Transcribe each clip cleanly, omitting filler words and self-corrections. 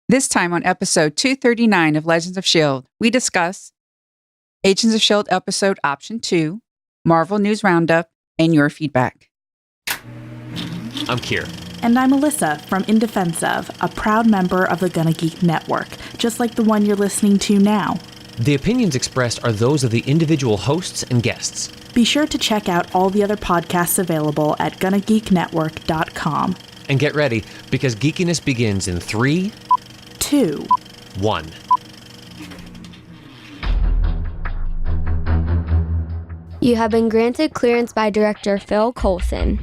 This time on episode 239 of Legends of S.H.I.E.L.D., we discuss Agents of S.H.I.E.L.D. episode Option 2, Marvel News Roundup, and your feedback. I'm Kier. And I'm Alyssa from In Defense Of, a proud member of the Gonna Geek Network, just like the one you're listening to now. The opinions expressed are those of the individual hosts and guests. Be sure to check out all the other podcasts available at GonnaGeekNetwork.com. And get ready, because geekiness begins in 3, 2, 1. You have been granted clearance by Director Phil Coulson.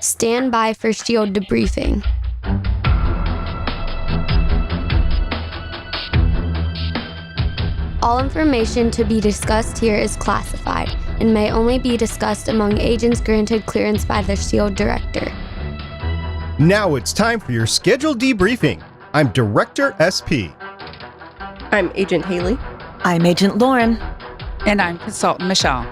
Stand by for S.H.I.E.L.D. debriefing. All information to be discussed here is classified and may only be discussed among agents granted clearance by the S.H.I.E.L.D. Director. Now it's time for your scheduled debriefing. I'm Director SP. I'm Agent Haley. I'm Agent Lauren. And I'm Consultant Michelle.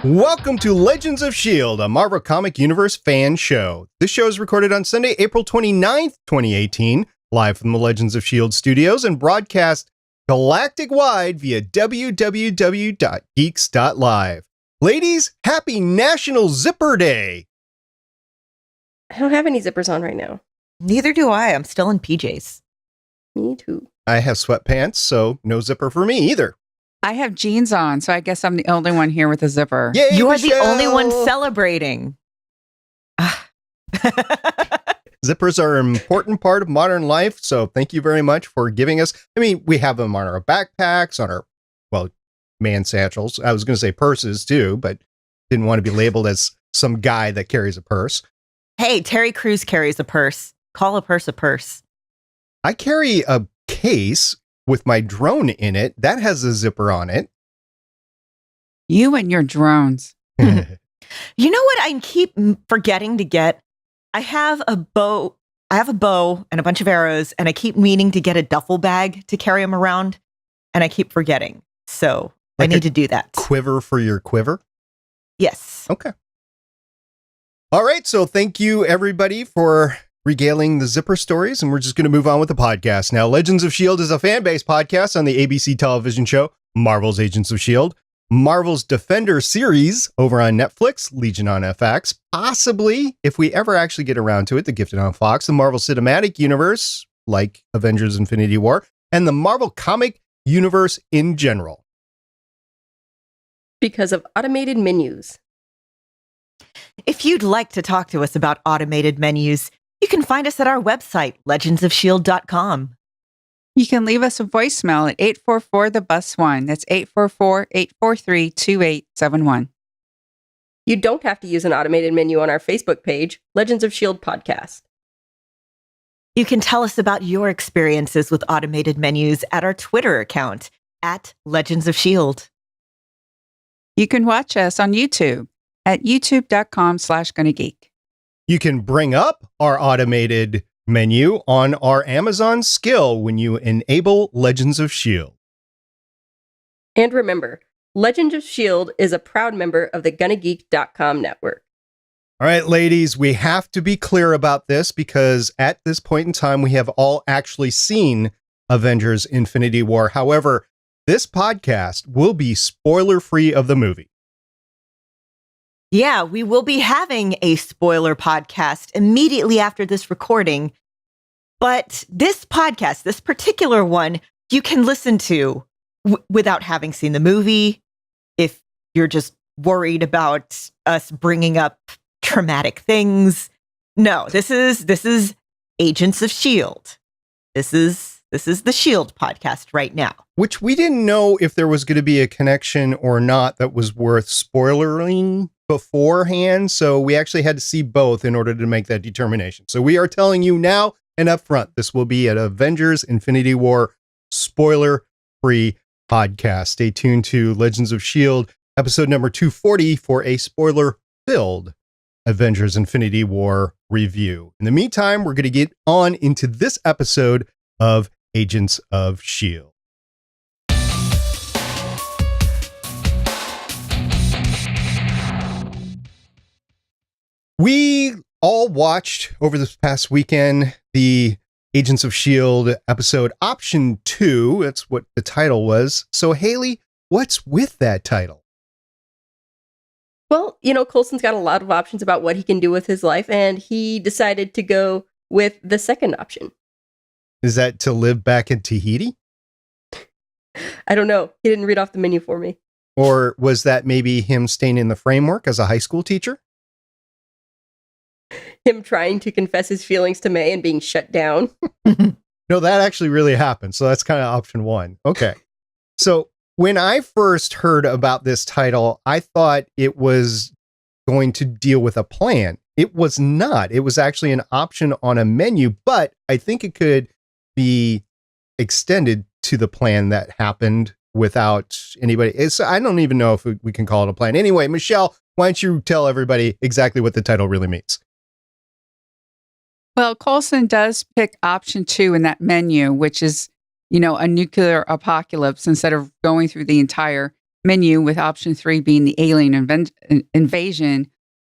Welcome to Legends of S.H.I.E.L.D., a Marvel Comic Universe fan show. This show is recorded on Sunday, April 29th, 2018, live from the Legends of S.H.I.E.L.D. studios and broadcast galactic-wide via www.geeks.live. Ladies, happy National Zipper Day! I don't have any zippers on right now. Neither do I. I'm still in PJs. Me too. I have sweatpants, so no zipper for me either. I have jeans on, so I guess I'm the only one here with a zipper. Yay, You are Michelle! the only one celebrating. Zippers are an important part of modern life, so thank you very much for giving us. I mean, we have them on our backpacks, on our, man satchels. I was going to say purses too, but didn't want to be labeled as some guy that carries a purse. Hey, Terry Crews carries a purse. Call a purse a purse. I carry a case with my drone in it. That has a zipper on it. You and your drones. You know what I keep forgetting to get? I have a bow and a bunch of arrows, and I keep meaning to get a duffel bag to carry them around, and I keep forgetting. So I need to do that. Quiver for your quiver? Yes. Okay. All right. So thank you, everybody, for regaling the zipper stories. And we're just going to move on with the podcast. Now, Legends of S.H.I.E.L.D. is a fan-based podcast on the ABC television show, Marvel's Agents of S.H.I.E.L.D., Marvel's Defender series over on Netflix, Legion on FX, possibly, if we ever actually get around to it, The Gifted on Fox, the Marvel Cinematic Universe, like Avengers Infinity War, and the Marvel Comic Universe in general. Because of automated menus. If you'd like to talk to us about automated menus, you can find us at our website, legendsofshield.com. You can leave us a voicemail at 844-THE-BUS-1. That's 844-843-2871. You don't have to use an automated menu on our Facebook page, Legends of S.H.I.E.L.D. Podcast. You can tell us about your experiences with automated menus at our Twitter account, at Legends of S.H.I.E.L.D. You can watch us on YouTube at youtube.com/GonnaGeek. You can bring up our automated menu on our Amazon skill when you enable Legends of S.H.I.E.L.D. And remember, Legends of S.H.I.E.L.D. is a proud member of the GonnaGeek.com network. All right, ladies, we have to be clear about this because at this point in time, we have all actually seen Avengers Infinity War. However, this podcast will be spoiler-free of the movie. Yeah, we will be having a spoiler podcast immediately after this recording. But this podcast, this particular one, you can listen to without having seen the movie. If you're just worried about us bringing up traumatic things. No, this is Agents of S.H.I.E.L.D. This is the S.H.I.E.L.D. podcast right now. Which we didn't know if there was going to be a connection or not that was worth spoilering beforehand, so we actually had to see both in order to make that determination. So we are telling you now and up front, this will be an Avengers Infinity War spoiler-free podcast. Stay tuned to Legends of S.H.I.E.L.D. episode number 240 for a spoiler-filled Avengers Infinity War review. In the meantime, we're going to get on into this episode of Agents of S.H.I.E.L.D. We all watched over this past weekend the Agents of S.H.I.E.L.D. episode Option 2. That's what the title was. So, Haley, what's with that title? Well, Coulson's got a lot of options about what he can do with his life, and he decided to go with the second option. Is that to live back in Tahiti? I don't know. He didn't read off the menu for me. Or was that maybe him staying in the framework as a high school teacher? Him trying to confess his feelings to May and being shut down. No, that actually really happened. So that's kind of option 1. Okay. So when I first heard about this title, I thought it was going to deal with a plan. It was not. It was actually an option on a menu, but I think it could be extended to the plan that happened without anybody. I don't even know if we can call it a plan. Anyway, Michelle, why don't you tell everybody exactly what the title really means? Well, Coulson does pick option 2 in that menu, which is, a nuclear apocalypse instead of going through the entire menu with option 3 being the alien invasion.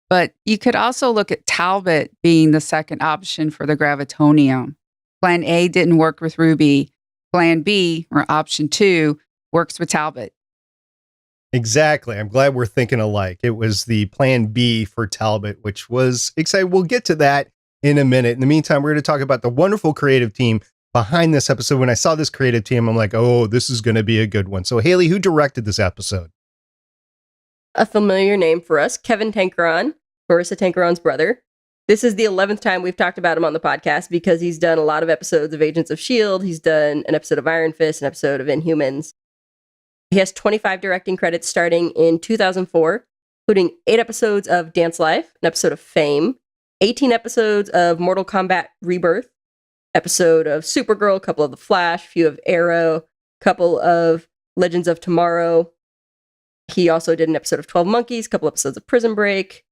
But you could also look at Talbot being the second option for the gravitonium. Plan A didn't work with Ruby. Plan B, or option 2, works with Talbot. Exactly. I'm glad we're thinking alike. It was the plan B for Talbot, which was exciting. We'll get to that in a minute. In the meantime, we're going to talk about the wonderful creative team behind this episode. When I saw this creative team, I'm like, oh, this is going to be a good one. So, Haley, who directed this episode? A familiar name for us, Kevin Tancharoen, Marissa Tancharoen's brother. This is the 11th time we've talked about him on the podcast because he's done a lot of episodes of Agents of S.H.I.E.L.D. He's done an episode of Iron Fist, an episode of Inhumans. He has 25 directing credits starting in 2004, including 8 episodes of Dance Life, an episode of Fame, 18 episodes of Mortal Kombat Rebirth, episode of Supergirl, a couple of The Flash, a few of Arrow, a couple of Legends of Tomorrow. He also did an episode of 12 Monkeys, a couple episodes of Prison Break.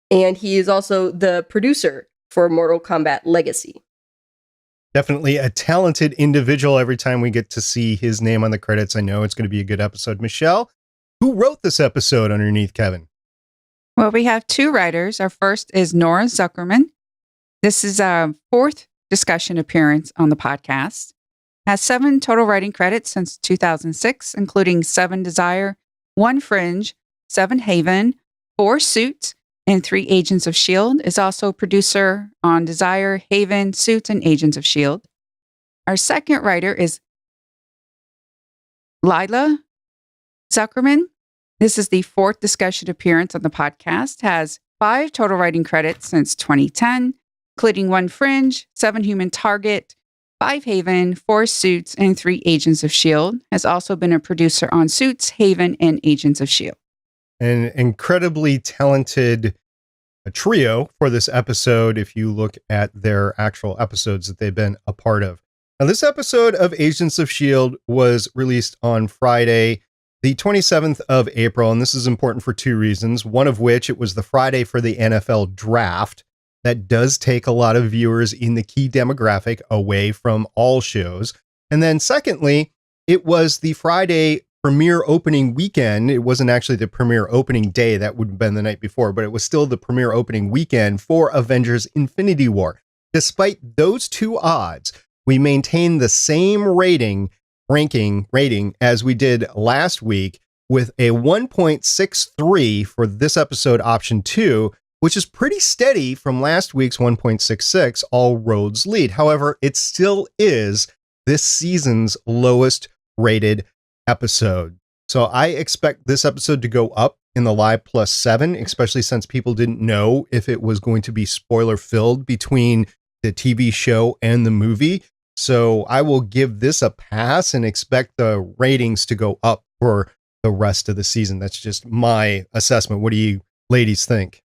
And he is also the producer for Mortal Kombat Legacy. Definitely a talented individual. Every time we get to see his name on the credits, I know it's going to be a good episode. Michelle, who wrote this episode underneath Kevin? Well, we have 2 writers. Our first is Nora Zuckerman. This is a 4th discussion appearance on the podcast. Has 7 total writing credits since 2006, including 7 Desire, 1 Fringe, 7 Haven, 4 Suits, and 3 Agents of S.H.I.E.L.D. Is also a producer on Desire, Haven, Suits, and Agents of S.H.I.E.L.D. Our second writer is Lilla Zuckerman. This is the 4th discussion appearance on the podcast. Has 5 total writing credits since 2010, including 1 Fringe, 7 Human Target, 5 Haven, 4 Suits, and 3 Agents of S.H.I.E.L.D. Has also been a producer on Suits, Haven, and Agents of S.H.I.E.L.D. An incredibly talented trio for this episode if you look at their actual episodes that they've been a part of. Now, this episode of Agents of S.H.I.E.L.D. was released on Friday, the 27th of April, and this is important for 2 reasons. One of which, it was the Friday for the NFL draft. That does take a lot of viewers in the key demographic away from all shows. And then secondly, it was the Friday premiere opening weekend. It wasn't actually the premiere opening day. That would have been the night before, but it was still the premiere opening weekend for Avengers Infinity War. Despite those 2 odds, we maintained the same rating as we did last week with a 1.63 for this episode, option 2, which is pretty steady from last week's 1.66, All Roads Lead. However, it still is this season's lowest rated episode. So I expect this episode to go up in the live +7, especially since people didn't know if it was going to be spoiler filled between the TV show and the movie. So I will give this a pass and expect the ratings to go up for the rest of the season. That's just my assessment. What do you ladies think?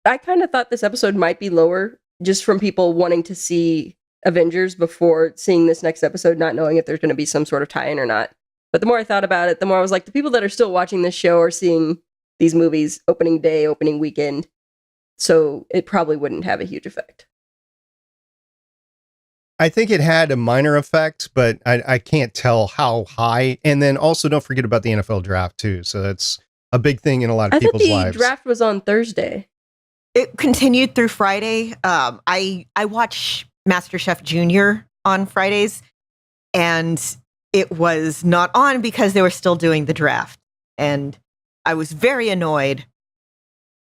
I kind of thought this episode might be lower just from people wanting to see Avengers before seeing this next episode, not knowing if there's going to be some sort of tie-in or not. But the more I thought about it, the more I was like, the people that are still watching this show are seeing these movies opening day, opening weekend. So it probably wouldn't have a huge effect. I think it had a minor effect, but I can't tell how high. And then also don't forget about the NFL draft too. So that's a big thing in a lot of I thought people's the lives. draft was on Thursday. It continued through Friday. I watch MasterChef Junior on Fridays, and it was not on because they were still doing the draft, and I was very annoyed.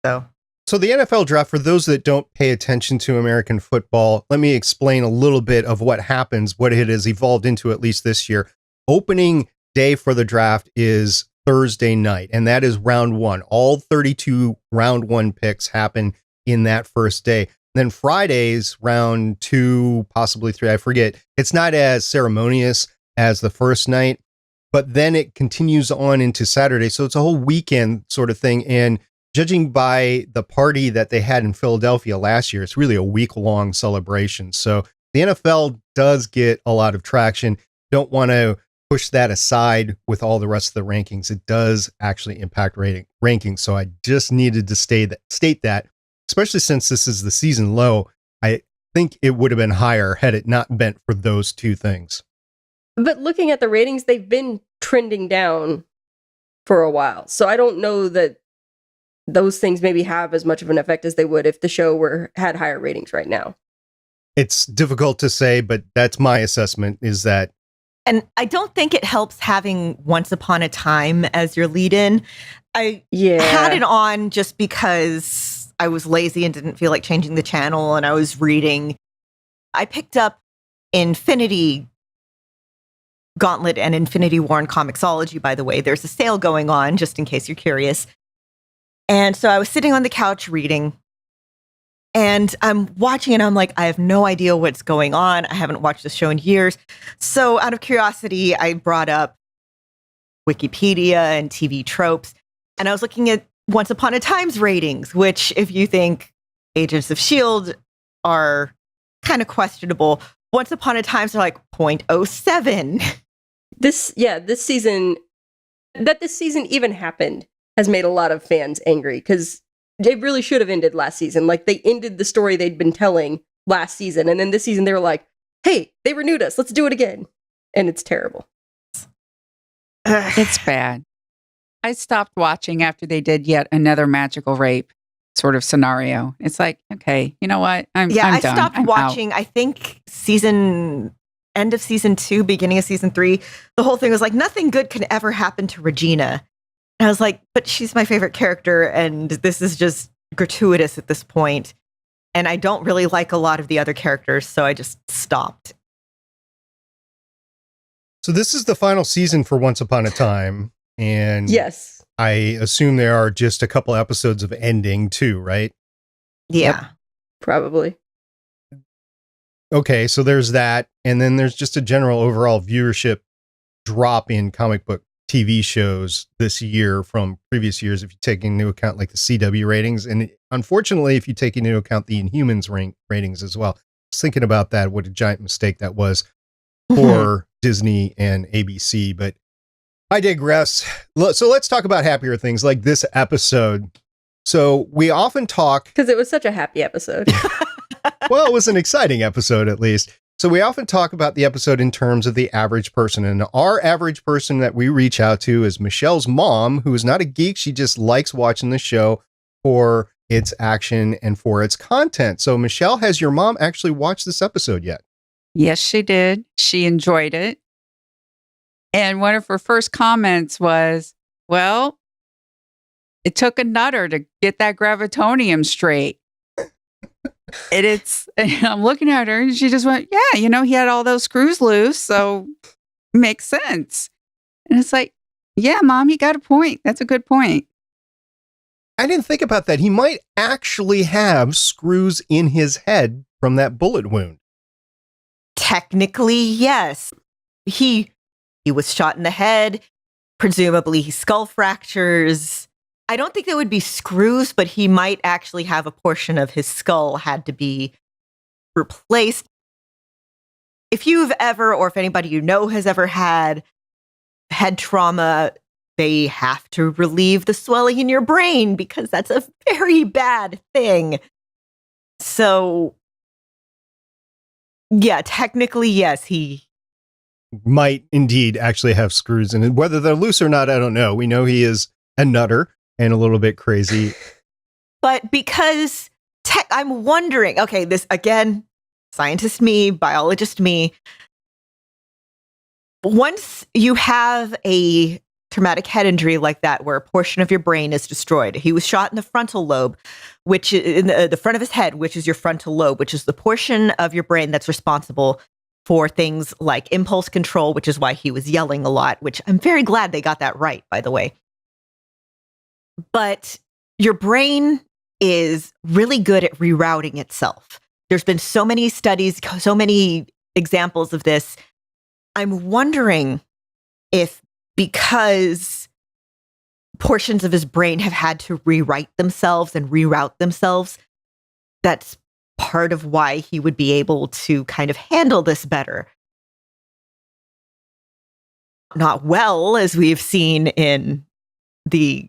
So the NFL draft, for those that don't pay attention to American football, let me explain a little bit of what happens, what it has evolved into at least this year. Opening day for the draft is Thursday night, and that is round one. All 32 round one picks happen in that first day. Then Fridays, round two, possibly three, I forget. It's not as ceremonious as the first night, but then it continues on into Saturday. So it's a whole weekend sort of thing. And judging by the party that they had in Philadelphia last year, it's really a week-long celebration. So the NFL does get a lot of traction. Don't want to push that aside with all the rest of the rankings. It does actually impact rankings. So I just needed to state that, especially since this is the season low. I think it would have been higher had it not been for those two things. But looking at the ratings, they've been trending down for a while. So I don't know that those things maybe have as much of an effect as they would if the show had higher ratings right now. It's difficult to say, but that's my assessment, is that. And I don't think it helps having Once Upon a Time as your lead-in. I had it on just because I was lazy and didn't feel like changing the channel, and I was reading. I picked up Infinity Gauntlet and Infinity War and Comixology, by the way. There's a sale going on, just in case you're curious. And so I was sitting on the couch reading, and I'm watching, and I'm like, I have no idea what's going on. I haven't watched this show in years. So out of curiosity, I brought up Wikipedia and TV tropes, and I was looking at Once Upon a Time's ratings, which, if you think Agents of S.H.I.E.L.D. are kind of questionable, Once Upon a Time's are like 0.07. This season, that this season even happened, has made a lot of fans angry, because they really should have ended last season. Like, they ended the story they'd been telling last season, and then this season they were like, hey, they renewed us, let's do it again. And it's terrible. It's bad. I stopped watching after they did yet another magical rape sort of scenario. It's like, okay, you know what? I'm done. I stopped watching, I think end of season 2, beginning of season 3. The whole thing was like, nothing good can ever happen to Regina. And I was like, but she's my favorite character, and this is just gratuitous at this point. And I don't really like a lot of the other characters, so I just stopped. So this is the final season for Once Upon a Time. And yes, I assume there are just a couple episodes of ending too, right? Yeah. Yep, probably. Okay, so there's that. And then there's just a general overall viewership drop in comic book TV shows this year from previous years, if you take into account like the CW ratings. And unfortunately, if you take into account the Inhumans ratings as well. Just thinking about that, what a giant mistake that was for Disney and ABC. But I digress. So let's talk about happier things like this episode. So we often talk... Because it was such a happy episode. Well, it was an exciting episode, at least. So we often talk about the episode in terms of the average person. And our average person that we reach out to is Michelle's mom, who is not a geek. She just likes watching the show for its action and for its content. So Michelle, has your mom actually watched this episode yet? Yes, she did. She enjoyed it. And one of her first comments was, well, it took a nutter to get that gravitonium straight. And I'm looking at her and she just went, yeah, he had all those screws loose. So makes sense. And it's like, yeah, Mom, you got a point. That's a good point. I didn't think about that. He might actually have screws in his head from that bullet wound. Technically, yes. He was shot in the head. Presumably, skull fractures. I don't think they would be screws, but he might actually have a portion of his skull had to be replaced. If you've ever, or if anybody you know has ever had head trauma, they have to relieve the swelling in your brain because that's a very bad thing. So, yeah, technically, yes, he might indeed actually have screws in it. Whether they're loose or not, I don't know. We know he is a nutter. and a little bit crazy. But because I'm wondering, okay, this again, scientist me, biologist me. Once you have a traumatic head injury like that, where a portion of your brain is destroyed, he was shot in the frontal lobe, which is in the front of his head, which is your frontal lobe, which is the portion of your brain that's responsible for things like impulse control, which is why he was yelling a lot, which I'm very glad they got that right, by the way. But your brain is really good at rerouting itself. There's been so many studies, so many examples of this. I'm wondering if because portions of his brain have had to rewrite themselves and reroute themselves, that's part of why he would be able to kind of handle this better. Not well, as we've seen in the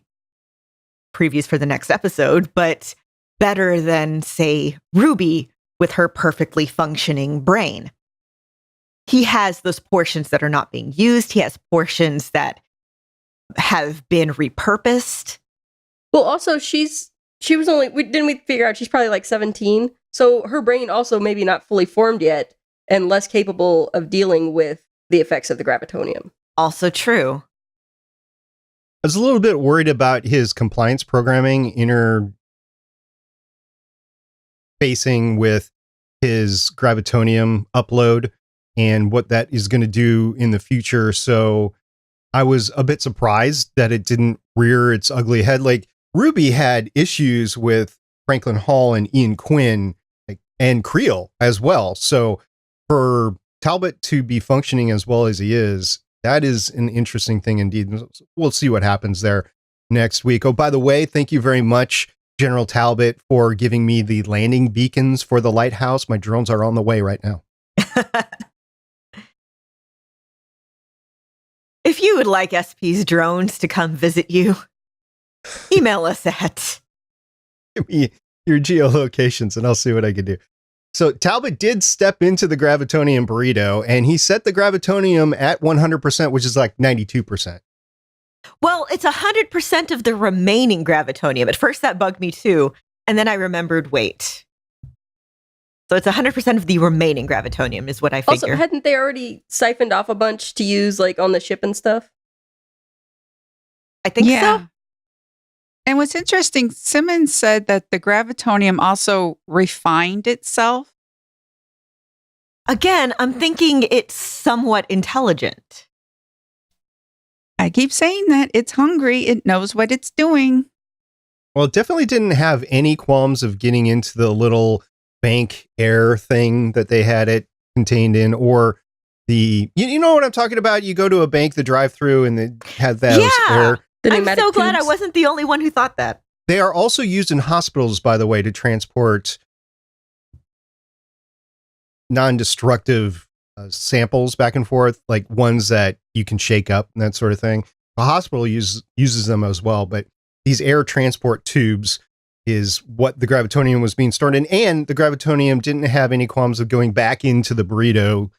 previews for the next episode, but better than, say, Ruby with her perfectly functioning brain. He has those portions that are not being used. He has portions that have been repurposed. Well, also, she was only, didn't we figure out she's probably like 17? So her brain also maybe not fully formed yet and less capable of dealing with the effects of the gravitonium. Also true. I was a little bit worried about his compliance programming interfacing with his gravitonium upload and what that is going to do in the future. So I was a bit surprised that it didn't rear its ugly head. Like, Ruby had issues with Franklin Hall and Ian Quinn, and Creel as well. So for Talbot to be functioning as well as he is, that is an interesting thing indeed. We'll see what happens there next week. Oh, by the way, thank you very much, General Talbot, for giving me the landing beacons for the Lighthouse. My drones are on the way right now. If you would like SP's drones to come visit you, email us at... Give me your geolocations and I'll see what I can do. So Talbot did step into the gravitonium burrito and he set the gravitonium at 100%, which is like 92%. Well, it's 100% of the remaining gravitonium. At first that bugged me too. And then I remembered, wait. So it's 100% of the remaining gravitonium is what I figure. Also, hadn't they already siphoned off a bunch to use like on the ship and stuff? I think so. And what's interesting, Simmons said that the gravitonium also refined itself. Again, I'm thinking it's somewhat intelligent. I keep saying that. It's hungry. It knows what it's doing. Well, it definitely didn't have any qualms of getting into the little bank air thing that they had it contained in, or the, you know what I'm talking about? You go to a bank, the drive-through, and they have those air. I'm so glad I wasn't the only one who thought that. They are also used in hospitals, by the way, to transport non-destructive samples back and forth, like ones that you can shake up and that sort of thing. A hospital uses them as well, but these air transport tubes is what the gravitonium was being stored in, and the gravitonium didn't have any qualms of going back into the burrito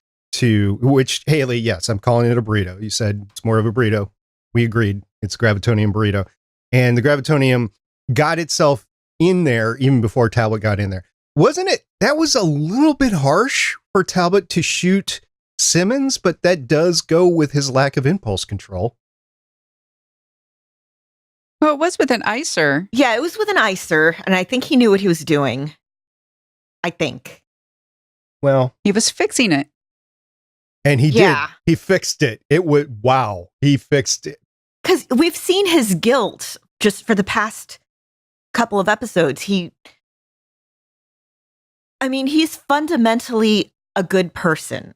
which, Haley, yes, I'm calling it a burrito. You said it's more of a burrito. We agreed. It's a gravitonium burrito. And the gravitonium got itself in there even before Talbot got in there. Wasn't it? That was a little bit harsh for Talbot to shoot Simmons, but that does go with his lack of impulse control. Well, it was with an icer. Yeah, it was with an icer, and I think he knew what he was doing. I think. Well, he was fixing it. And he did. He fixed it. It would, wow, he fixed it. Because we've seen his guilt just for the past couple of episodes. He's fundamentally a good person.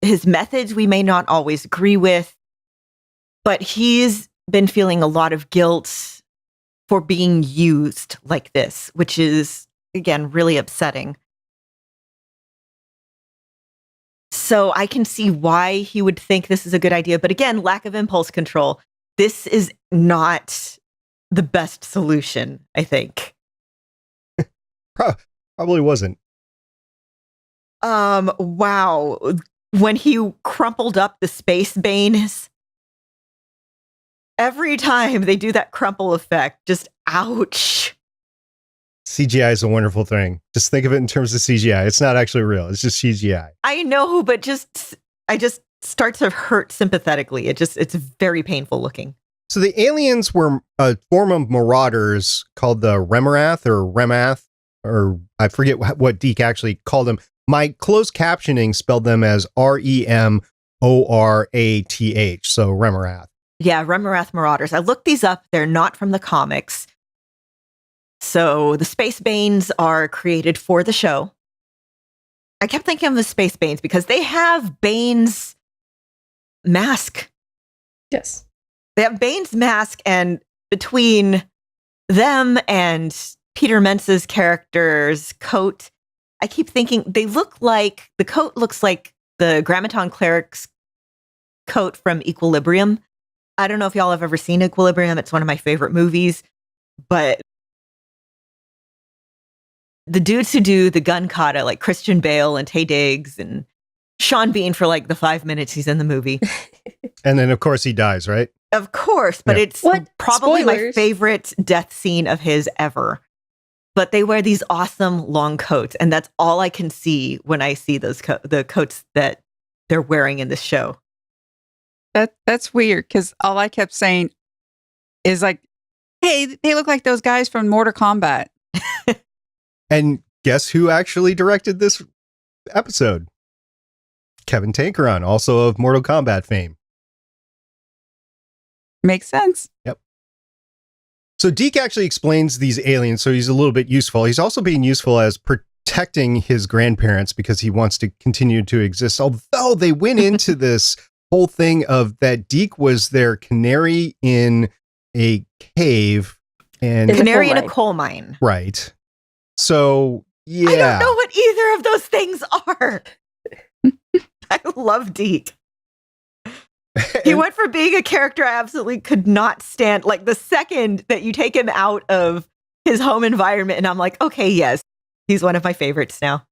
His methods we may not always agree with, but he's been feeling a lot of guilt for being used like this, which is, again, really upsetting. So I can see why he would think this is a good idea. But again, lack of impulse control. This is not the best solution, I think. Probably wasn't. Wow. When he crumpled up the space banes every time they do that crumple effect, just ouch. CGI is a wonderful thing. Just think of it in terms of CGI. It's not actually real. It's just CGI. I know, but I just start to hurt sympathetically. It's very painful looking. So the aliens were a form of marauders called the Remarath or Remath, or I forget what Deke actually called them. My closed captioning spelled them as Remorath. So Remarath. Yeah, Remarath Marauders. I looked these up. They're not from the comics. So the Space Banes are created for the show. I kept thinking of the Space Banes because they have Bane's mask. Yes. They have Bane's mask, and between them and Peter Mentz's character's coat, I keep thinking the coat looks like the Grammaton cleric's coat from Equilibrium. I don't know if y'all have ever seen Equilibrium. It's one of my favorite movies, but the dudes who do the gun kata, like Christian Bale and Taye Diggs and Sean Bean for like the 5 minutes he's in the movie. And then, of course, he dies, right? Of course, but it's probably my favorite death scene of his ever. But they wear these awesome long coats, and that's all I can see when I see those the coats that they're wearing in this show. That's weird, because all I kept saying is like, hey, they look like those guys from Mortal Kombat. And guess who actually directed this episode? Kevin Tancharoen, also of Mortal Kombat fame. Makes sense. Yep. So Deke actually explains these aliens, so he's a little bit useful. He's also being useful as protecting his grandparents because he wants to continue to exist. Although they went into this whole thing of that Deke was their canary in a cave and canary in a coal mine. Right. So yeah. I don't know what either of those things are. I love Deke. He went from being a character I absolutely could not stand. Like the second that you take him out of his home environment, and I'm like, okay, yes, he's one of my favorites now.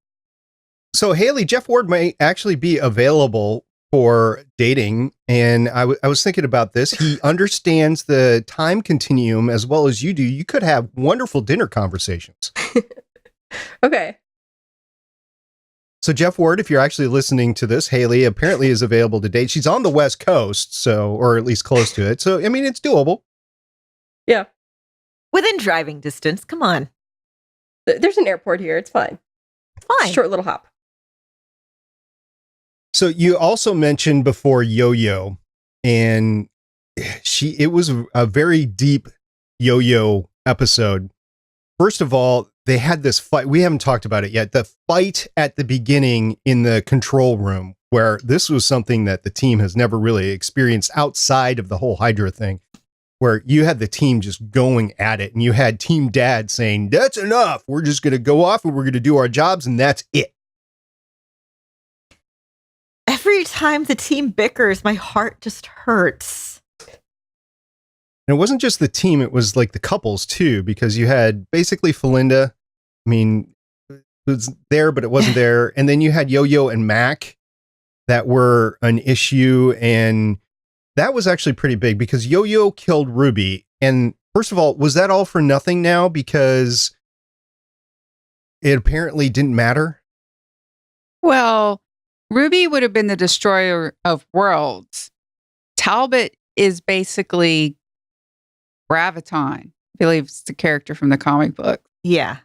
So Haley, Jeff Ward may actually be available for dating. And I was thinking about this. He understands the time continuum as well as you do. You could have wonderful dinner conversations. Okay. So Jeff Ward, if you're actually listening to this, Haley apparently is available to date. She's on the West Coast, so, or at least close to it. So, I mean, it's doable. Yeah. Within driving distance. Come on. There's an airport here. It's fine. Fine. Short little hop. So you also mentioned before Yoyo, and it was a very deep Yoyo episode. First of all, they had this fight. We haven't talked about it yet. The fight at the beginning in the control room, where this was something that the team has never really experienced outside of the whole Hydra thing, where you had the team just going at it, and you had Team Dad saying, that's enough. We're just going to go off and we're going to do our jobs, and that's it. Every time the team bickers, my heart just hurts. And it wasn't just the team, it was like the couples too, because you had basically Felinda, I mean, it was there, but it wasn't there. And then you had Yoyo and Mack that were an issue. And that was actually pretty big because Yoyo killed Ruby. And first of all, was that all for nothing now? Because it apparently didn't matter. Well, Ruby would have been the destroyer of worlds. Talbot is basically Graviton. I believe it's the character from the comic book. Yeah.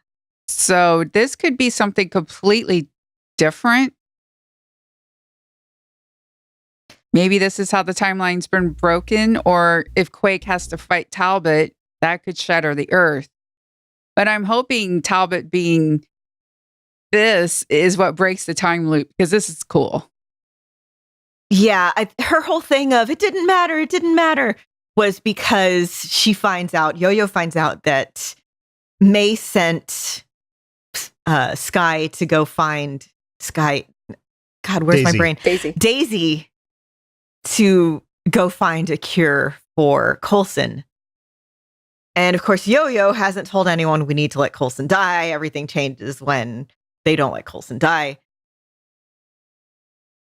So this could be something completely different. Maybe this is how the timeline's been broken, or if Quake has to fight Talbot, that could shatter the Earth. But I'm hoping Talbot being this is what breaks the time loop, because this is cool. Yeah, her whole thing of it didn't matter was because Yoyo finds out that May sent Sky to go find Sky. God, where's my brain? Daisy to go find a cure for Coulson. And of course, Yoyo hasn't told anyone we need to let Coulson die. Everything changes when they don't let Coulson die.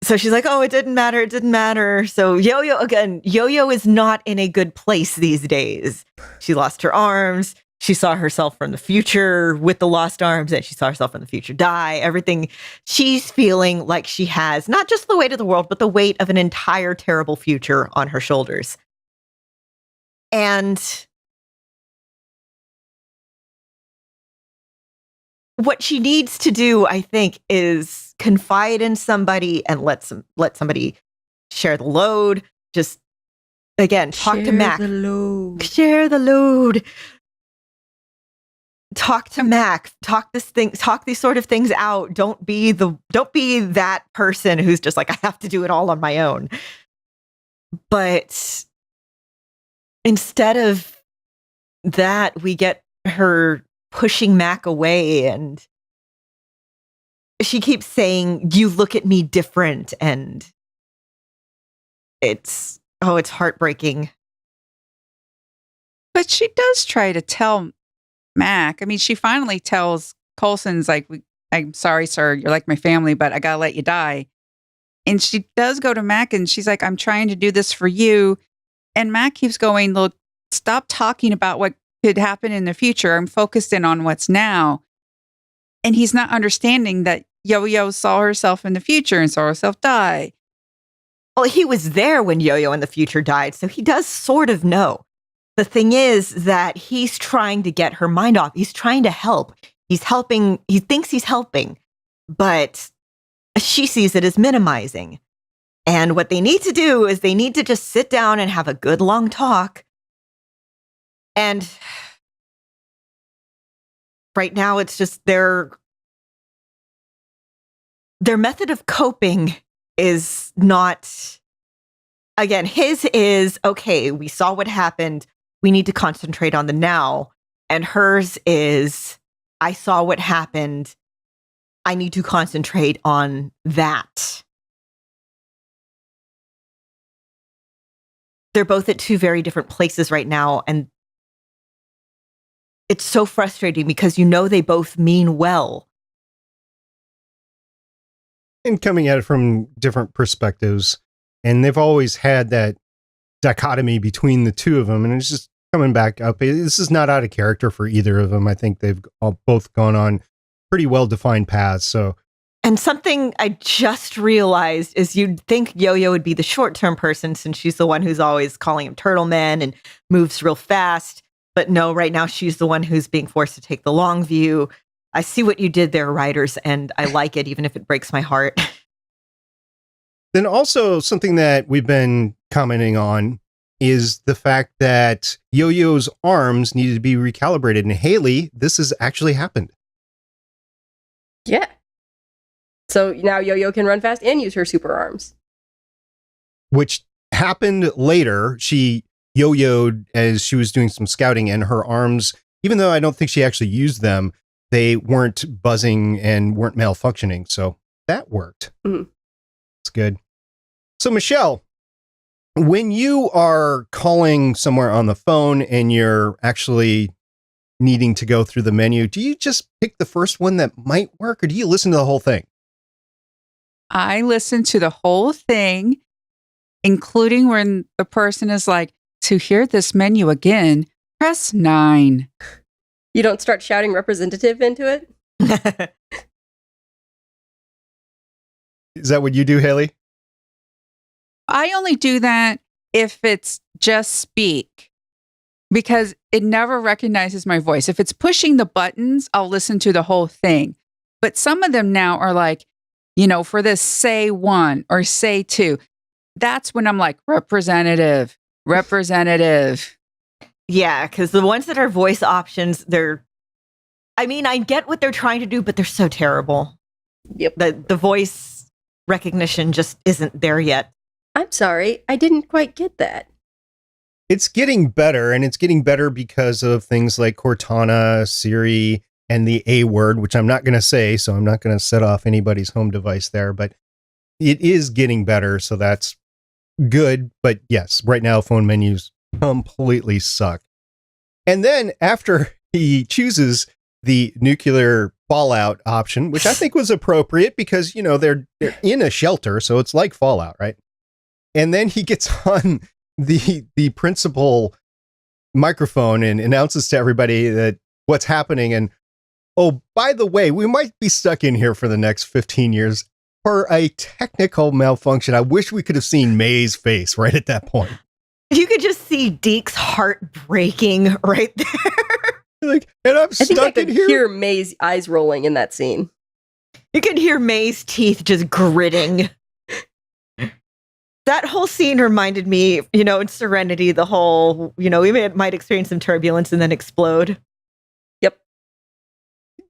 So she's like, oh, it didn't matter. It didn't matter. So Yoyo is not in a good place these days. She lost her arms. She saw herself from the future with the lost arms, and she saw herself from the future die. Everything. She's feeling like she has not just the weight of the world, but the weight of an entire terrible future on her shoulders. And what she needs to do, I think, is confide in somebody and let somebody share the load. Just, again, talk to Mac. Share the load. Talk to Mac. Talk these sort of things out. Don't be that person who's just like, I have to do it all on my own. But instead of that, we get her pushing Mac away, and she keeps saying, you look at me different, and it's heartbreaking. But she does try to tell Mac. I mean, she finally tells Coulson's like, I'm sorry, sir, you're like my family, but I gotta let you die. And she does go to Mac and she's like, I'm trying to do this for you. And Mac keeps going, look, stop talking about what could happen in the future. I'm focused in on what's now. And he's not understanding that Yoyo saw herself in the future and saw herself die. Well, he was there when Yoyo in the future died, so he does sort of know. The thing is that he's trying to get her mind off. He's trying to help. He's helping. He thinks he's helping, but she sees it as minimizing. And what they need to do is they need to just sit down and have a good long talk. And right now it's just their method of coping is not, again, his is, okay, we saw what happened. We need to concentrate on the now. And hers is, I saw what happened. I need to concentrate on that. They're both at two very different places right now. And it's so frustrating because they both mean well. And coming at it from different perspectives. And they've always had that dichotomy between the two of them, and it's just coming back up. This is not out of character for either of them. I think they've both gone on pretty well-defined paths. So, and something I just realized is you'd think Yoyo would be the short-term person since she's the one who's always calling him Turtle Man and moves real fast. But no, right now she's the one who's being forced to take the long view. I see what you did there, writers, and I like it, even if it breaks my heart. Then also something that we've been commenting on is the fact that Yoyo's arms needed to be recalibrated. And Haley, this has actually happened. Yeah. So now Yoyo can run fast and use her super arms. Which happened later. She yo-yoed as she was doing some scouting, and her arms, even though I don't think she actually used them, they weren't buzzing and weren't malfunctioning. So that worked. Mm-hmm. It's good. So Michelle, when you are calling somewhere on the phone and you're actually needing to go through the menu, do you just pick the first one that might work, or do you listen to the whole thing? I listen to the whole thing, including when the person is like, to hear this menu again, press 9. You don't start shouting representative into it? Is that what you do, Haley? I only do that if it's just speak, because it never recognizes my voice. If it's pushing the buttons, I'll listen to the whole thing. But some of them now are like, for this say 1 or say 2. That's when I'm like, representative. Yeah, because the ones that are voice options, I get what they're trying to do, but they're so terrible. Yep. The voice recognition just isn't there yet. I'm sorry, I didn't quite get that. It's getting better, and it's getting better because of things like Cortana, Siri, and the A word, which I'm not going to say, so I'm not going to set off anybody's home device there, but it is getting better, so that's good. But yes, right now phone menus completely suck. And then after he chooses the nuclear Fallout option, which I think was appropriate because, you know, they're in a shelter, so it's like Fallout, right? And then he gets on the principal microphone and announces to everybody that what's happening. And, oh, by the way, we might be stuck in here for the next 15 years for a technical malfunction. I wish we could have seen May's face right at that point. You could just see Deke's heart breaking right there. Like, and I'm I think I stuck could in here. hear May's eyes rolling in that scene. You could hear May's teeth just gritting. That whole scene reminded me, you know, in Serenity, the whole, you know, we might experience some turbulence and then explode. Yep.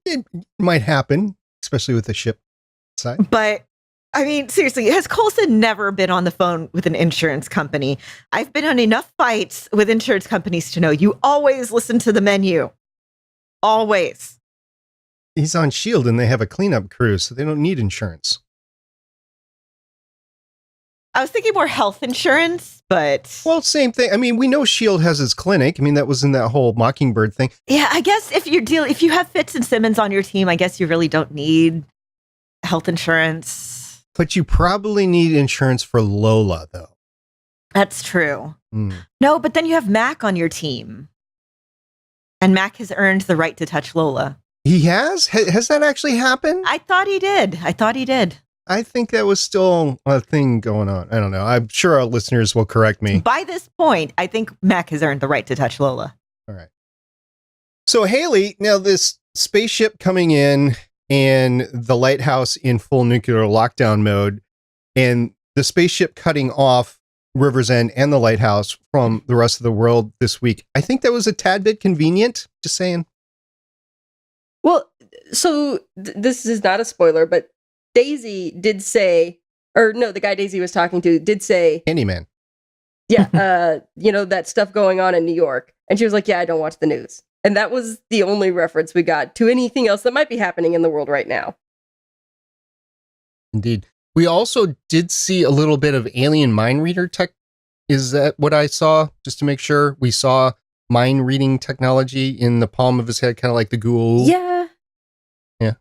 It might happen, especially with the ship side. But I mean, seriously, has Coulson never been on the phone with an insurance company? I've been on enough fights with insurance companies to know you always listen to the menu. Always. He's on S.H.I.E.L.D. and they have a cleanup crew, so they don't need insurance. I was thinking more health insurance, but... Well, same thing. I mean, we know S.H.I.E.L.D. has its clinic. I mean, that was in that whole Mockingbird thing. Yeah, I guess if you have Fitz and Simmons on your team, I guess you really don't need health insurance. But you probably need insurance for Lola, though. That's true. No, but then you have Mac on your team. And Mac has earned the right to touch Lola. He has? Has that actually happened? I thought he did. I think that was still a thing going on. I don't know. I'm sure our listeners will correct me. By this point, I think Mac has earned the right to touch Lola. All right. So Haley, now this spaceship coming in and the Lighthouse in full nuclear lockdown mode and the spaceship cutting off River's End and the Lighthouse from the rest of the world this week. I think that was a tad bit convenient. Just saying. Well, so this is not a spoiler, but Daisy did say, or no, the guy Daisy was talking to did say, Candyman. Yeah, you know, that stuff going on in New York. And she was like, yeah, I don't watch the news. And that was the only reference we got to anything else that might be happening in the world right now. Indeed. We also did see a little bit of alien mind reader tech. Is that what I saw? Just to make sure, we saw mind reading technology in the palm of his head, kind of like the ghoul. Yeah. Yeah.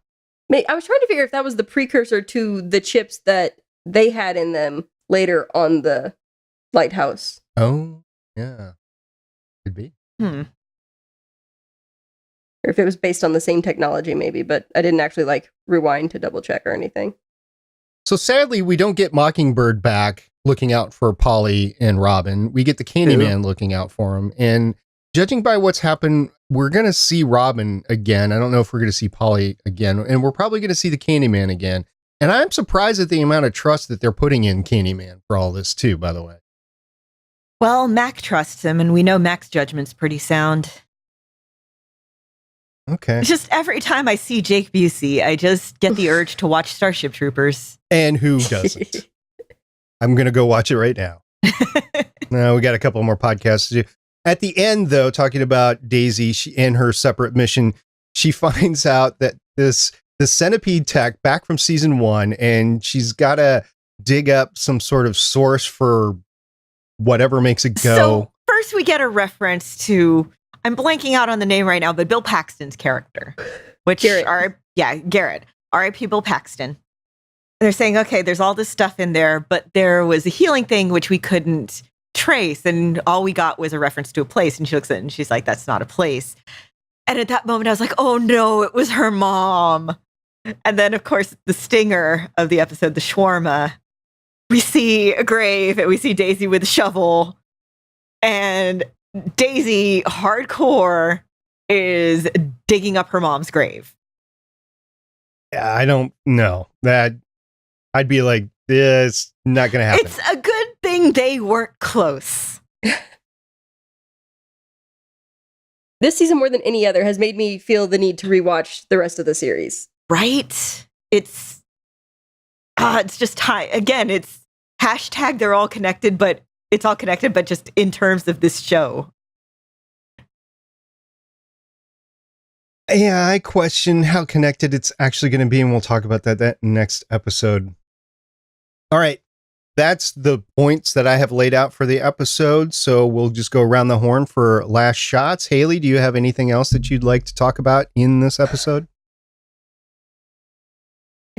I was trying to figure if that was the precursor to the chips that they had in them later on the Lighthouse. Oh, yeah. Could be. Or if it was based on the same technology, maybe, but I didn't actually rewind to double check or anything. So sadly, we don't get Mockingbird back looking out for Polly and Robin. We get the Candyman looking out for him. And judging by what's happened, we're going to see Robin again. I don't know if we're going to see Polly again. And we're probably going to see the Candyman again. And I'm surprised at the amount of trust that they're putting in Candyman for all this too, by the way. Well, Mac trusts him, and we know Mac's judgment's pretty sound. Okay. Just every time I see Jake Busey, I just get the urge to watch Starship Troopers. And who doesn't? I'm going to go watch it right now. No, we got a couple more podcasts to do. At the end, though, talking about Daisy and her separate mission, she finds out that the centipede tech back from season 1, and she's got to dig up some sort of source for whatever makes it go. So first we get a reference to, I'm blanking out on the name right now, but Bill Paxton's character, which Garrett, R.I.P. Bill Paxton. They're saying, okay, there's all this stuff in there, but there was a healing thing which we couldn't trace, and all we got was a reference to a place. And she looks at it and she's like, that's not a place. And at that moment I was like, oh no, it was her mom. And then of course the stinger of the episode, the shawarma, we see a grave and we see Daisy with a shovel, and Daisy hardcore is digging up her mom's grave. Yeah, I don't know that. I'd be like, this not going to happen. It's a good thing they weren't close. This season, more than any other, has made me feel the need to rewatch the rest of the series. Right? It's just time. Again, it's hashtag they're all connected, but it's all connected, but just in terms of this show. Yeah, I question how connected it's actually going to be, and we'll talk about that next episode. All right, that's the points that I have laid out for the episode, so we'll just go around the horn for last shots. Haley, do you have anything else that you'd like to talk about in this episode?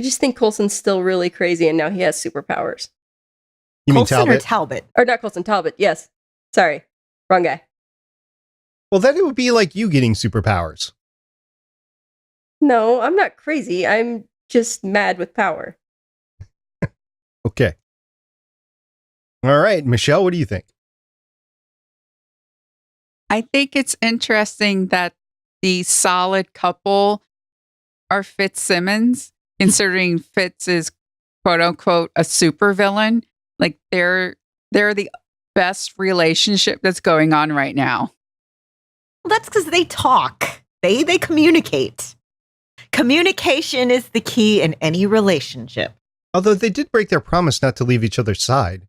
I just think Coulson's still really crazy, and now he has superpowers. You mean Coulson Talbot? or Talbot? Or not Coulson, Talbot. Yes. Sorry. Wrong guy. Well, then it would be like you getting superpowers. No, I'm not crazy. I'm just mad with power. Okay. All right, Michelle, what do you think? I think it's interesting that the solid couple are Fitzsimmons, considering Fitz is quote unquote a supervillain. Like they're the best relationship that's going on right now. Well, that's because they talk. They communicate. Communication is the key in any relationship. Although they did break their promise not to leave each other's side.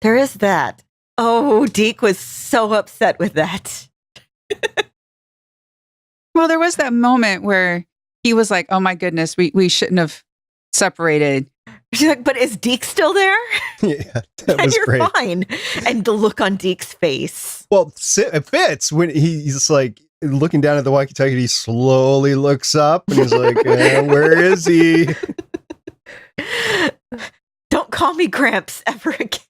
There is that. Oh, Deke was so upset with that. Well, there was that moment where he was like, oh my goodness, we shouldn't have separated. She's like, but is Deke still there? Yeah, that And was you're great. fine. And the look on Deke's face. Well, it fits when he's like looking down at the walkie-talkie. He slowly looks up and he's like, where is he? Don't call me Gramps ever again.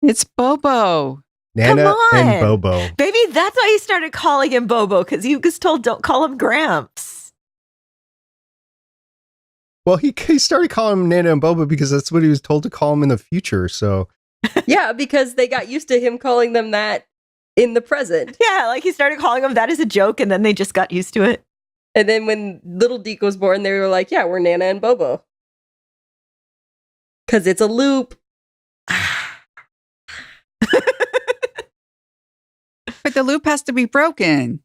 It's Bobo. Nana Come on. and Bobo. Maybe that's why he started calling him Bobo, because he was told don't call him Gramps. Well, he started calling him Nana and Bobo because that's what he was told to call him in the future. So Yeah, because they got used to him calling them that in the present. Yeah, like he started calling him that as a joke, and then they just got used to it. And then when little Deke was born, they were like, yeah, we're Nana and Bobo. Because it's a loop. But the loop has to be broken.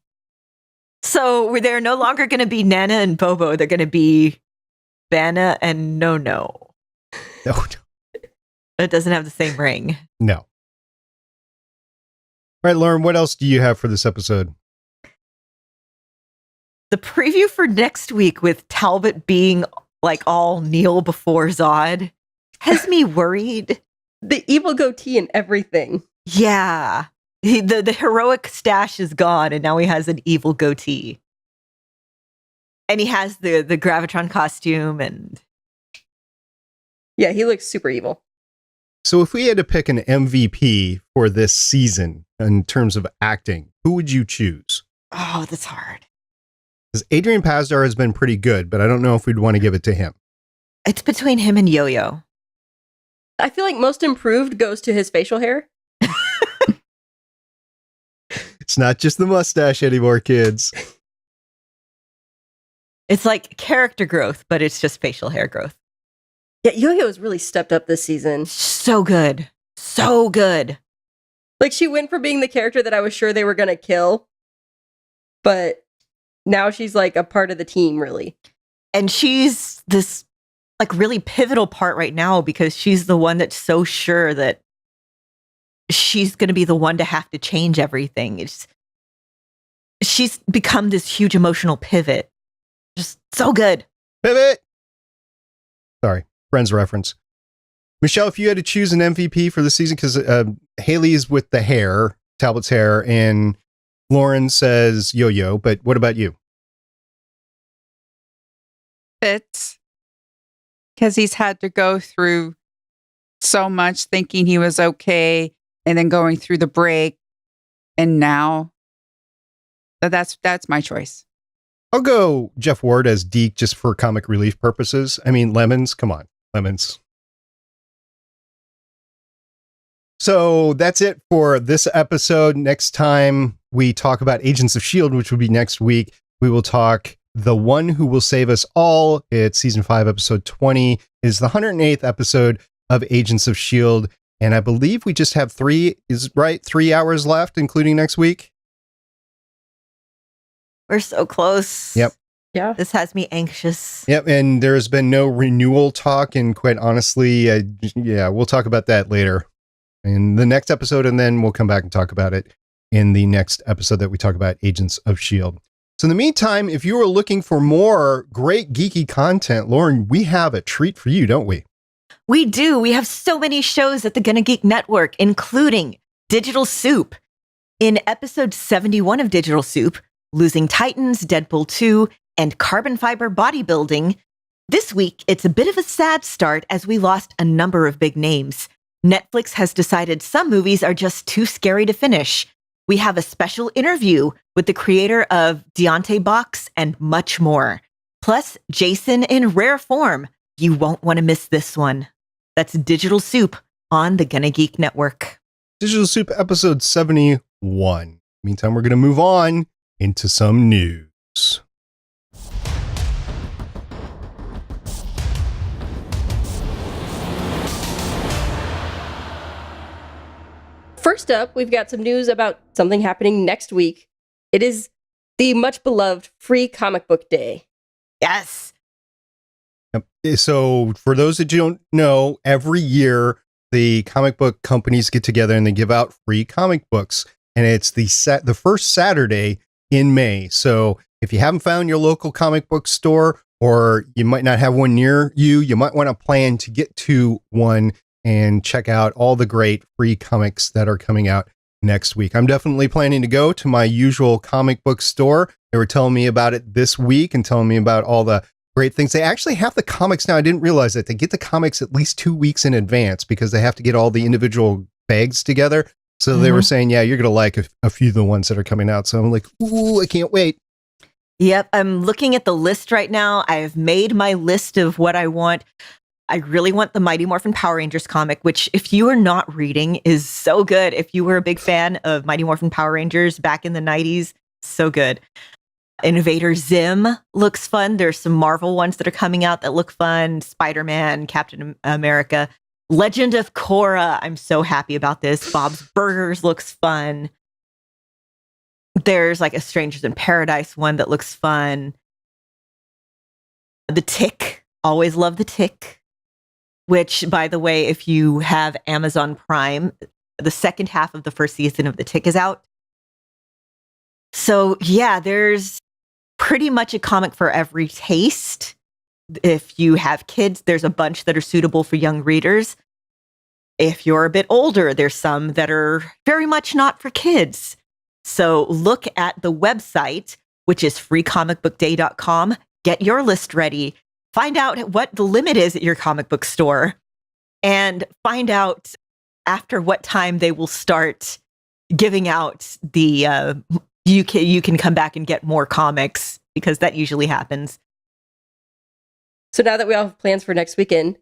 So they're no longer going to be Nana and Bobo. They're going to be Bana and No. no. It doesn't have the same ring. No. All right, Lauren, what else do you have for this episode? The preview for next week with Talbot being like all kneel before Zod has me worried. The evil goatee and everything. Yeah. The heroic stash is gone, and now he has an evil goatee. And he has the Gravitron costume, and Yeah, he looks super evil. So if we had to pick an MVP for this season in terms of acting, who would you choose? oh, that's hard. Because Adrian Pasdar has been pretty good, but I don't know if we'd want to give it to him. It's between him and Yoyo. I feel like most improved goes to his facial hair. It's not just the mustache anymore, kids. It's like character growth, but it's just facial hair growth. Yeah, Yoyo has really stepped up this season. So good. So good. Like, she went from being the character that I was sure they were going to kill, but now she's like a part of the team, really. And she's this like really pivotal part right now because she's the one that's so sure that she's going to be the one to have to change everything. She's become this huge emotional pivot. Just so good. Pivot! Sorry, Friends reference. Michelle, if you had to choose an MVP for the season, because Haley's with the hair, Talbot's hair, and Lauren says Yo-Yo, but what about you? Fitz, because he's had to go through so much thinking he was okay and then going through the break. And now that's my choice. I'll go Jeff Ward as Deke just for comic relief purposes. I mean, Lemons, come on, Lemons. So that's it for this episode. Next time we talk about Agents of S.H.I.E.L.D., which will be next week, we will talk The One Who Will Save Us All. It's season 5, episode 20. It is the 108th episode of Agents of S.H.I.E.L.D. And I believe we just have 3 hours left, including next week. We're so close. Yep. Yeah. This has me anxious. Yep. And there's been no renewal talk. And quite honestly, we'll talk about that later in the next episode. And then we'll come back and talk about it in the next episode that we talk about Agents of S.H.I.E.L.D. So in the meantime, if you are looking for more great geeky content, Lauren, we have a treat for you, don't we? We do. We have so many shows at the Gonna Geek Network, including Digital Soup. In episode 71 of Digital Soup, Losing Titans, Deadpool 2, and Carbon Fiber Bodybuilding, This week, it's a bit of a sad start as we lost a number of big names. Netflix has decided some movies are just too scary to finish. We have a special interview with the creator of Deontay Box and much more. Plus, Jason in rare form. You won't want to miss this one. That's Digital Soup on the Gonna Geek Network. Digital Soup episode 71. Meantime, we're going to move on into some news. First up, we've got some news about something happening next week. It is the much beloved Free Comic Book Day. Yes. So for those that you don't know, every year the comic book companies get together and they give out free comic books. And it's the first Saturday in May. So if you haven't found your local comic book store, or you might not have one near you, you might want to plan to get to one and check out all the great free comics that are coming out next week. I'm definitely planning to go to my usual comic book store. They were telling me about it this week and telling me about all the great things. They actually have the comics now. I didn't realize that. They get the comics at least 2 weeks in advance because they have to get all the individual bags together. So they were saying, yeah, you're going to like a few of the ones that are coming out. So I'm like, ooh, I can't wait. Yep. I'm looking at the list right now. I've made my list of what I want. I really want the Mighty Morphin Power Rangers comic, which if you are not reading is so good. If you were a big fan of Mighty Morphin Power Rangers back in the 90s, so good. Invader Zim looks fun. There's some Marvel ones that are coming out that look fun. Spider-Man, Captain America. Legend of Korra. I'm so happy about this. Bob's Burgers looks fun. There's like a Strangers in Paradise one that looks fun. The Tick. Always love The Tick. Which, by the way, if you have Amazon Prime, the second half of the first season of The Tick is out. So, yeah, there's pretty much a comic for every taste. If you have kids, there's a bunch that are suitable for young readers. If you're a bit older, there's some that are very much not for kids. So look at the website, which is freecomicbookday.com. Get your list ready. Find out what the limit is at your comic book store, and find out after what time they will start giving out the you can come back and get more comics, because that usually happens. So now that we all have plans for next weekend,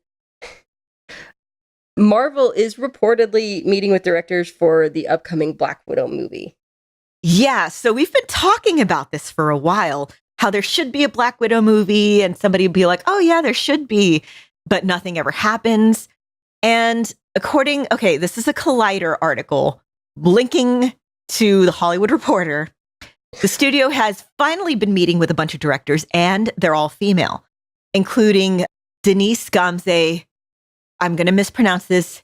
Marvel is reportedly meeting with directors for the upcoming Black Widow movie. Yeah, so we've been talking about this for a while. How there should be a Black Widow movie, and somebody would be like, oh yeah, there should be, but nothing ever happens. And this is a Collider article linking to the Hollywood Reporter. The studio has finally been meeting with a bunch of directors, and they're all female, including Denise Gamze, I'm going to mispronounce this,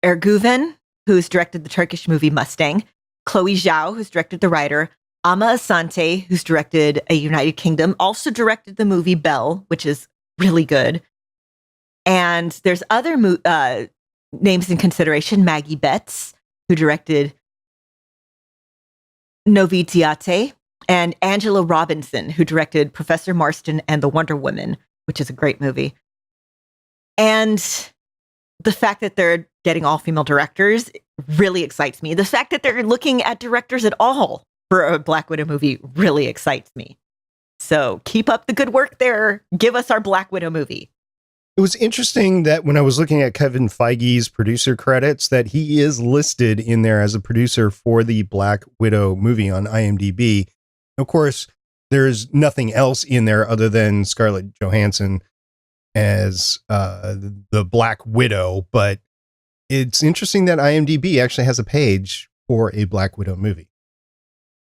Erguven, who's directed the Turkish movie Mustang, Chloe Zhao, who's directed The Rider, Ama Asante, who's directed A United Kingdom, also directed the movie Belle, which is really good. And there's other names in consideration. Maggie Betts, who directed Novitiate, and Angela Robinson, who directed Professor Marston and the Wonder Woman, which is a great movie. And the fact that they're getting all female directors really excites me. The fact that they're looking at directors at all for a Black Widow movie really excites me. So keep up the good work there. Give us our Black Widow movie. It was interesting that when I was looking at Kevin Feige's producer credits, that he is listed in there as a producer for the Black Widow movie on IMDb. Of course, there's nothing else in there other than Scarlett Johansson as the Black Widow, but it's interesting that IMDb actually has a page for a Black Widow movie.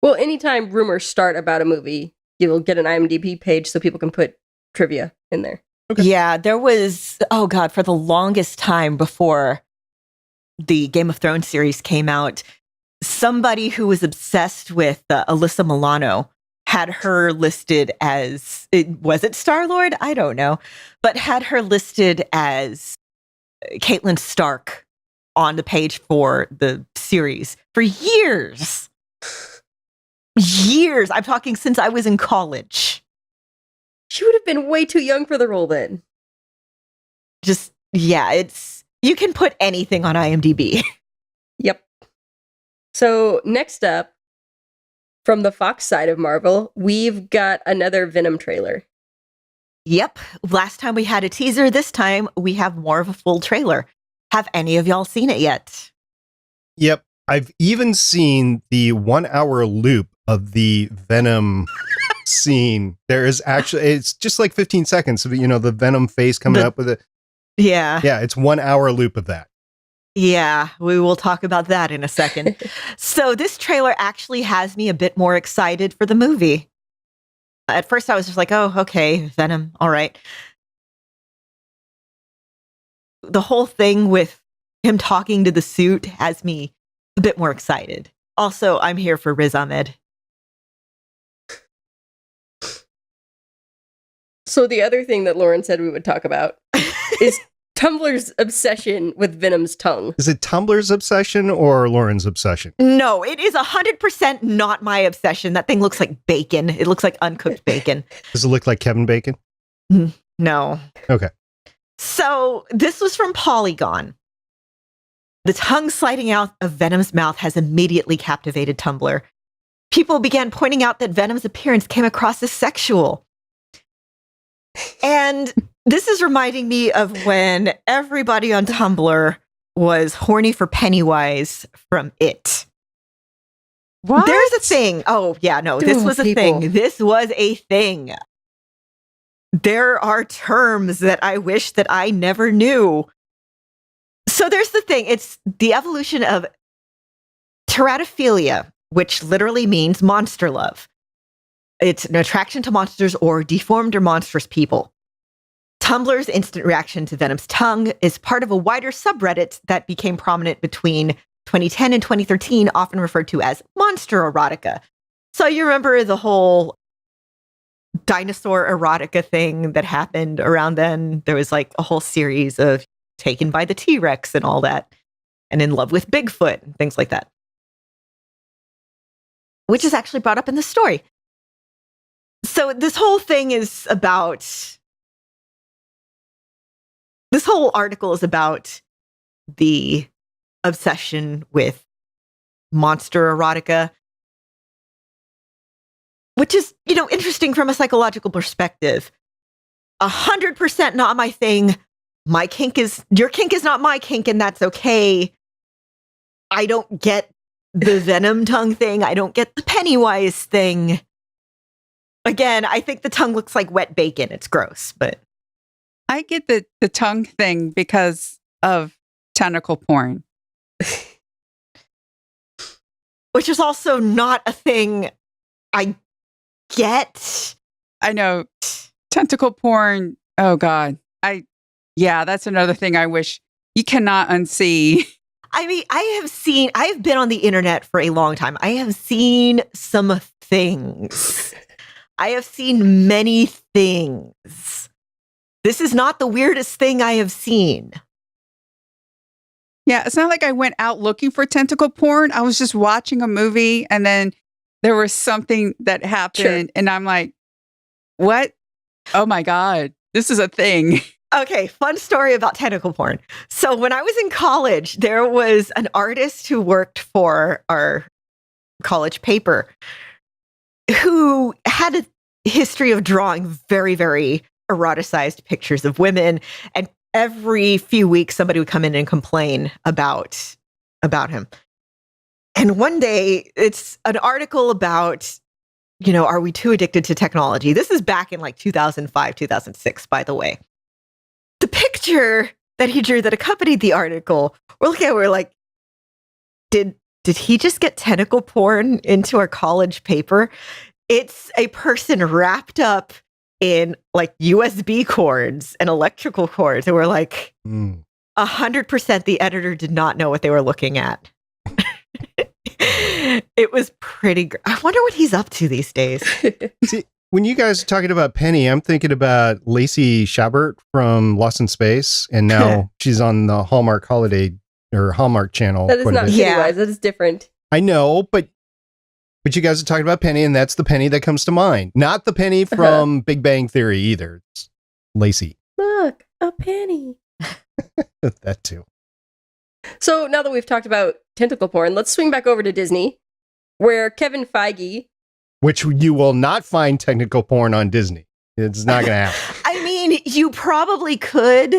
Well, anytime rumors start about a movie, you'll get an IMDb page so people can put trivia in there. Okay. Yeah, there was, for the longest time before the Game of Thrones series came out, somebody who was obsessed with Alyssa Milano had her listed as, was it Star-Lord? I don't know, but had her listed as Caitlin Stark on the page for the series for years. Years. I'm talking since I was in college. She would have been way too young for the role then. Just, yeah, you can put anything on IMDb. Yep. So next up, from the Fox side of Marvel, we've got another Venom trailer. Yep. Last time we had a teaser. This time we have more of a full trailer. Have any of y'all seen it yet? Yep. I've even seen the 1 hour loop of the Venom scene. There is actually, it's just like 15 seconds of, the Venom face coming up with it. Yeah. Yeah. It's 1 hour loop of that. Yeah, we will talk about that in a second. So this trailer actually has me a bit more excited for the movie. At first I was just like, oh, okay, Venom, all right. The whole thing with him talking to the suit has me a bit more excited. Also, I'm here for Riz Ahmed. So the other thing that Lauren said we would talk about is Tumblr's obsession with Venom's tongue. Is it Tumblr's obsession or Lauren's obsession? No, it is 100% not my obsession. That thing looks like bacon. It looks like uncooked bacon. Does it look like Kevin Bacon? No. Okay. So this was from Polygon. The tongue sliding out of Venom's mouth has immediately captivated Tumblr. People began pointing out that Venom's appearance came across as sexual. And this is reminding me of when everybody on Tumblr was horny for Pennywise from It. What? There's a thing. Oh, yeah, no, this was a thing. This was a thing. There are terms that I wish that I never knew. So there's the thing. It's the evolution of teratophilia, which literally means monster love. It's an attraction to monsters or deformed or monstrous people. Tumblr's instant reaction to Venom's tongue is part of a wider subreddit that became prominent between 2010 and 2013, often referred to as monster erotica. So you remember the whole dinosaur erotica thing that happened around then? There was like a whole series of Taken by the T-Rex and all that, and In Love with Bigfoot and things like that, which is actually brought up in the story. So this whole thing is about, this whole article is about the obsession with monster erotica, which is, interesting from a psychological perspective. 100% not my thing. Your kink is not my kink, and that's okay. I don't get the Venom tongue thing. I don't get the Pennywise thing. Again, I think the tongue looks like wet bacon. It's gross, but I get the tongue thing because of tentacle porn. which is also not a thing I get. I know. Tentacle porn. Oh, God. Yeah, that's another thing I wish you cannot unsee. I mean, I've been on the internet for a long time. I have seen some things. I have seen many things. This is not the weirdest thing I have seen. Yeah, it's not like I went out looking for tentacle porn. I was just watching a movie and then there was something that happened and I'm like, what? Oh my God, this is a thing. Okay, fun story about tentacle porn. So when I was in college, there was an artist who worked for our college paper who had a history of drawing very, very eroticized pictures of women. And every few weeks, somebody would come in and complain about him. And one day, it's an article about, are we too addicted to technology? This is back in like 2005, 2006, by the way. The picture that he drew that accompanied the article, we're looking at, we're like, did he just get tentacle porn into our college paper? It's a person wrapped up in like USB cords and electrical cords. And we're like, 100% the editor did not know what they were looking at. It was pretty I wonder what he's up to these days. See, when you guys are talking about Penny, I'm thinking about Lacey Chabert from Lost in Space, and now she's on the Hallmark Holiday or Hallmark Channel. That is not Pennywise. Yeah. That is different. I know, but But you guys are talking about Penny, and that's the Penny that comes to mind. Not the Penny from Big Bang Theory either. It's Lacey. Look, a penny. That too. So now that we've talked about tentacle porn, let's swing back over to Disney, where Kevin Feige... Which you will not find technical porn on Disney. It's not going to happen. I mean, you probably could,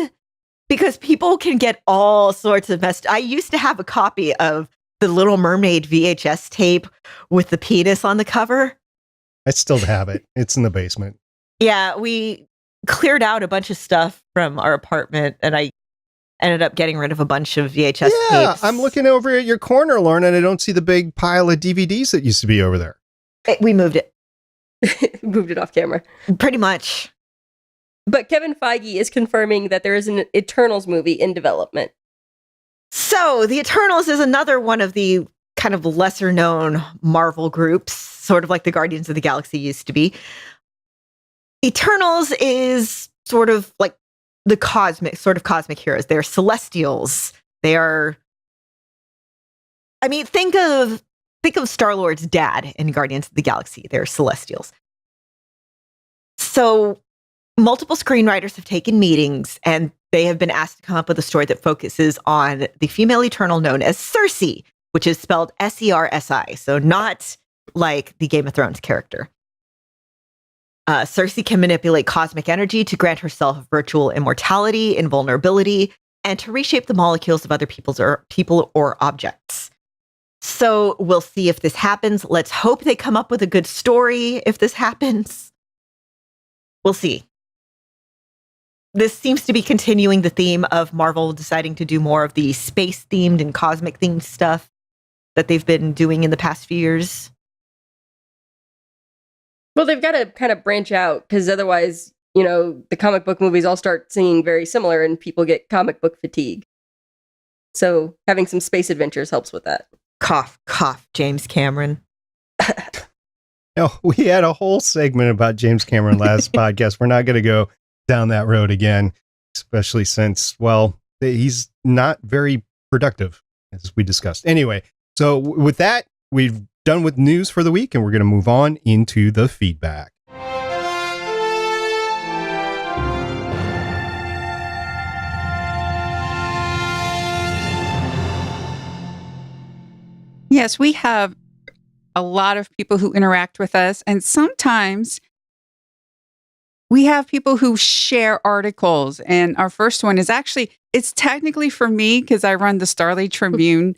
because people can get all sorts of messed. I used to have a copy of the Little Mermaid VHS tape with the penis on the cover. I still have it. It's in the basement. Yeah, we cleared out a bunch of stuff from our apartment, and I ended up getting rid of a bunch of VHS tapes. I'm looking over at your corner, Lauren, and I don't see the big pile of DVDs that used to be over there. We moved it. Moved it off camera. Pretty much. But Kevin Feige is confirming that there is an Eternals movie in development. So, the Eternals is another one of the kind of lesser known Marvel groups, sort of like the Guardians of the Galaxy used to be. Eternals is sort of like the cosmic heroes. They're celestials. They are, I mean, think of Star-Lord's dad in Guardians of the Galaxy. They're celestials. So multiple screenwriters have taken meetings, and they have been asked to come up with a story that focuses on the female Eternal known as Cersei, which is spelled Sersi. So not like the Game of Thrones character. Cersei can manipulate cosmic energy to grant herself virtual immortality, invulnerability, and to reshape the molecules of other people or objects. So we'll see if this happens. Let's hope they come up with a good story if this happens. We'll see. This seems to be continuing the theme of Marvel deciding to do more of the space-themed and cosmic-themed stuff that they've been doing in the past few years. Well, they've got to kind of branch out, because otherwise, you know, the comic book movies all start seeming very similar and people get comic book fatigue. So having some space adventures helps with that. Cough, cough, James Cameron. No, we had a whole segment about James Cameron last podcast. We're not going to go down that road again, especially since, well, he's not very productive, as we discussed. Anyway, so with that, we've done with news for the week, and we're going to move on into the feedback. Yes, we have a lot of people who interact with us, and sometimes we have people who share articles. And our first one is actually, it's technically for me because I run the Starlight Tribune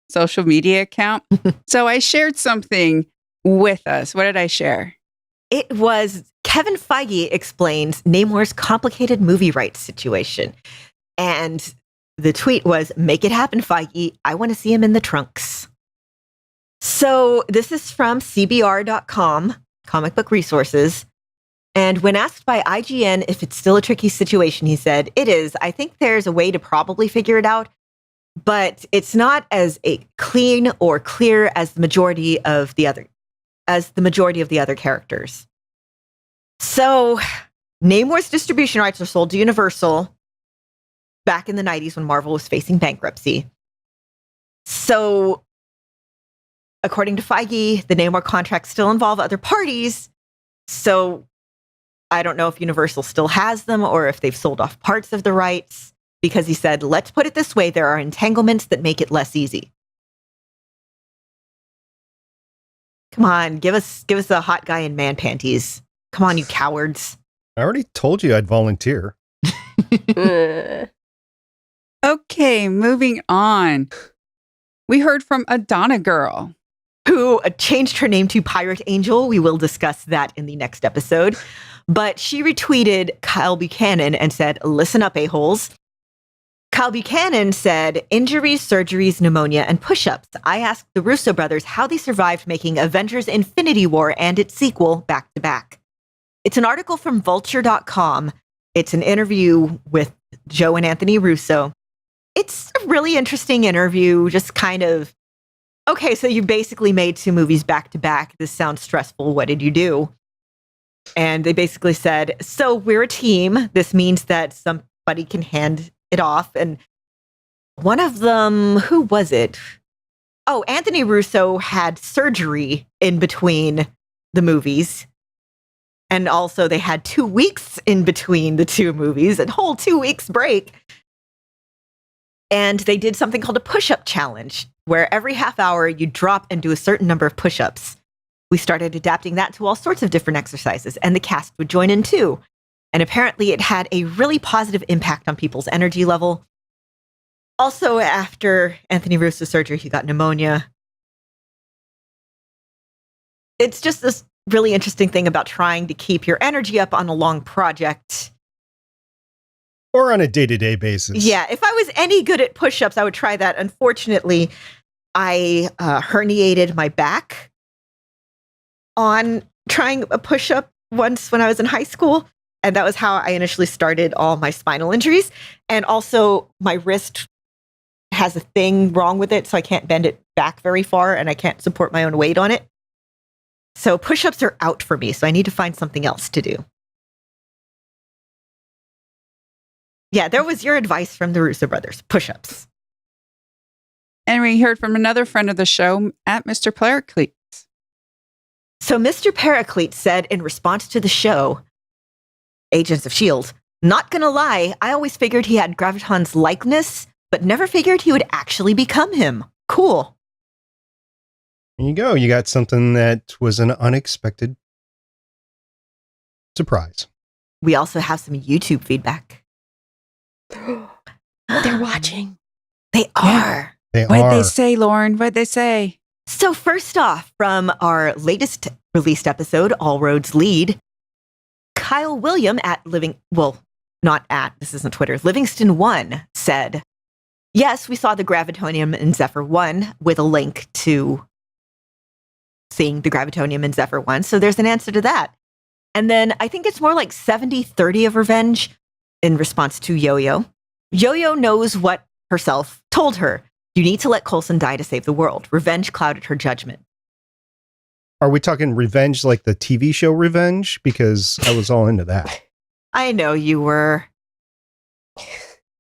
social media account. So I shared something with us. What did I share? It was Kevin Feige explains Namor's complicated movie rights situation. And the tweet was, "Make it happen, Feige. I want to see him in the trunks." So this is from CBR.com, Comic Book Resources. And when asked by IGN if it's still a tricky situation, he said, "It is. I think there's a way to probably figure it out, but it's not as clean or clear as the majority of the other characters." So Namor's distribution rights are sold to Universal back in the 90s when Marvel was facing bankruptcy. So according to Feige, the Namor contracts still involve other parties. So I don't know if Universal still has them or if they've sold off parts of the rights, because he said, "Let's put it this way, there are entanglements that make it less easy." Come on, give us a hot guy in man panties. Come on, you cowards. I already told you I'd volunteer. Okay, moving on. We heard from Adana Girl, who changed her name to Pirate Angel. We will discuss that in the next episode. But she retweeted Kyle Buchanan and said, "Listen up, a-holes." Kyle Buchanan said, "Injuries, surgeries, pneumonia, and push-ups. I asked the Russo brothers how they survived making Avengers Infinity War and its sequel back-to-back." It's an article from Vulture.com. It's an interview with Joe and Anthony Russo. It's a really interesting interview, just kind of, okay, so you basically made two movies back-to-back. This sounds stressful. What did you do? And they basically said, "So we're a team. This means that somebody can hand it off." And one of them, who was it? Oh, Anthony Russo had surgery in between the movies. And also they had 2 weeks in between the two movies, a whole 2 weeks break. And they did something called a push-up challenge, where every half hour you drop and do a certain number of push-ups. We started adapting that to all sorts of different exercises, and the cast would join in too. And apparently it had a really positive impact on people's energy level. Also, after Anthony Russo's surgery, he got pneumonia. It's just this really interesting thing about trying to keep your energy up on a long project. Or on a day-to-day basis. Yeah, if I was any good at push-ups, I would try that. Unfortunately, I herniated my back on trying a push-up once when I was in high school. And that was how I initially started all my spinal injuries. And also, my wrist has a thing wrong with it, so I can't bend it back very far, and I can't support my own weight on it. So push-ups are out for me, so I need to find something else to do. Yeah, there was your advice from the Russo brothers, push-ups. And we heard from another friend of the show, at Mr. Paraclete. So Mr. Paraclete said in response to the show, Agents of S.H.I.E.L.D, not gonna lie, I always figured he had Graviton's likeness, but never figured he would actually become him. Cool. There you go. You got something that was an unexpected surprise. We also have some YouTube feedback. They're watching. They are. They What'd are. they say, Lauren? What'd they say? So first off, from our latest released episode, All Roads Lead, Kyle William at this isn't Twitter, Livingston1 said, yes, we saw the Gravitonium in Zephyr 1 with a link to seeing the Gravitonium in Zephyr 1. So there's an answer to that. And then I think it's more like 70-30 of revenge in response to Yoyo. Yoyo knows what herself told her. You need to let Coulson die to save the world. Revenge clouded her judgment. Are we talking revenge like the TV show Revenge? Because I was all into that. I know you were.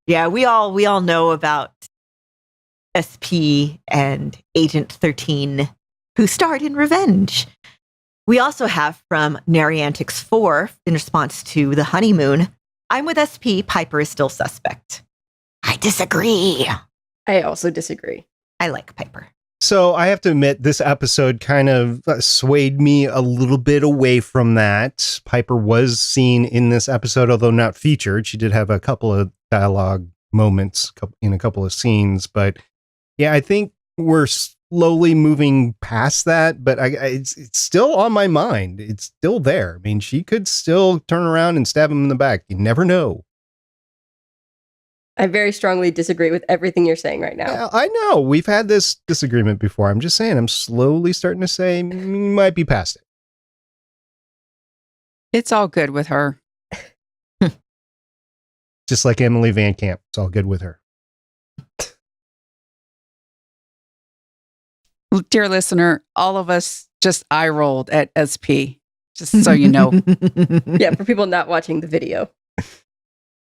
Yeah, we all know about SP and Agent 13 who starred in Revenge. We also have from Nariantics 4 in response to The Honeymoon, I'm with SP, Piper is still suspect. I disagree. I also disagree. I like Piper. So I have to admit, this episode kind of swayed me a little bit away from that. Piper was seen in this episode, although not featured. She did have a couple of dialogue moments in a couple of scenes. But yeah, I think we're slowly moving past that. But it's still on my mind. It's still there. I mean, she could still turn around and stab him in the back. You never know. I very strongly disagree with everything you're saying right now. Yeah, I know. We've had this disagreement before. I'm just saying, I'm slowly starting to say, might be past it. It's all good with her. Just like Emily Van Camp. It's all good with her. Dear listener, all of us just eye rolled at SP, just so you know. Yeah, for people not watching the video.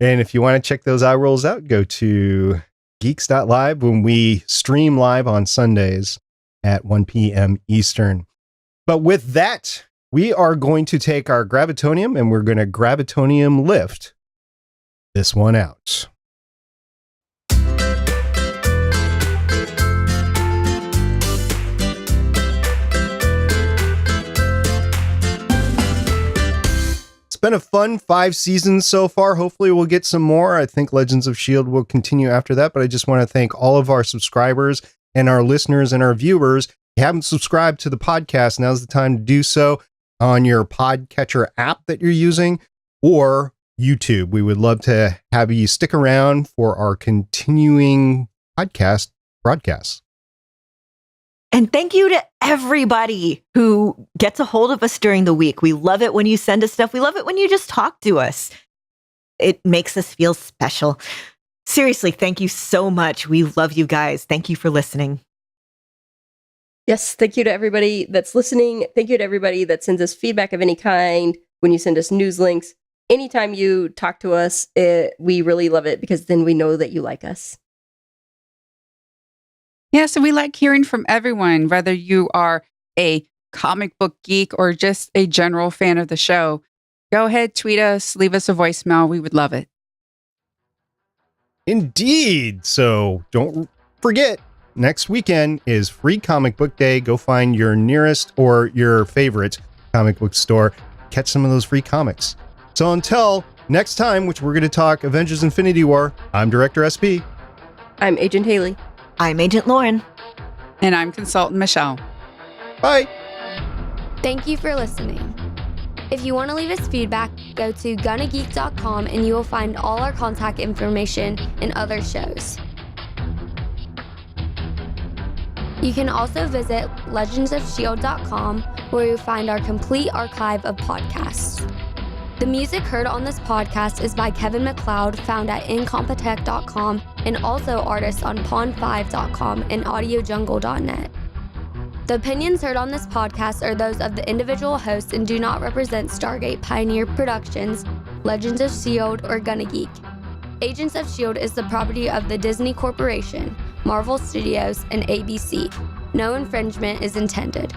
And if you want to check those eye rolls out, go to geeks.live when we stream live on Sundays at 1 p.m. Eastern. But with that, we are going to take our Gravitonium and we're going to Gravitonium lift this one out. It's been a fun 5 seasons so far. Hopefully we'll get some more. I think Legends of S.H.I.E.L.D. will continue after that, but I just want to thank all of our subscribers and our listeners and our viewers. If you haven't subscribed to the podcast, now's the time to do so on your podcatcher app that you're using or YouTube. We would love to have you stick around for our continuing podcast broadcasts. And thank you to everybody who gets a hold of us during the week. We love it when you send us stuff. We love it when you just talk to us. It makes us feel special. Seriously, thank you so much. We love you guys. Thank you for listening. Yes, thank you to everybody that's listening. Thank you to everybody that sends us feedback of any kind, when you send us news links. Anytime you talk to us, we really love it because then we know that you like us. Yeah, so we like hearing from everyone, whether you are a comic book geek or just a general fan of the show. Go ahead, tweet us, leave us a voicemail. We would love it. Indeed. So don't forget, next weekend is Free Comic Book Day. Go find your nearest or your favorite comic book store. Catch some of those free comics. So until next time, which we're going to talk Avengers Infinity War, I'm Director SP. I'm Agent Haley. I'm Agent Lauren. And I'm Consultant Michelle. Bye. Thank you for listening. If you want to leave us feedback, go to gonnageek.com and you will find all our contact information and other shows. You can also visit legendsofshield.com where you'll find our complete archive of podcasts. The music heard on this podcast is by Kevin MacLeod, found at incompetech.com, and also artists on pond5.com and audiojungle.net. The opinions heard on this podcast are those of the individual hosts and do not represent Stargate Pioneer Productions, Legends of S.H.I.E.L.D, or Gonna Geek. Agents of S.H.I.E.L.D. is the property of the Disney Corporation, Marvel Studios, and ABC. No infringement is intended.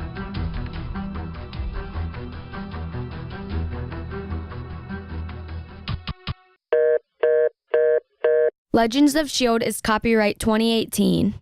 Legends of S.H.I.E.L.D. is copyright 2018.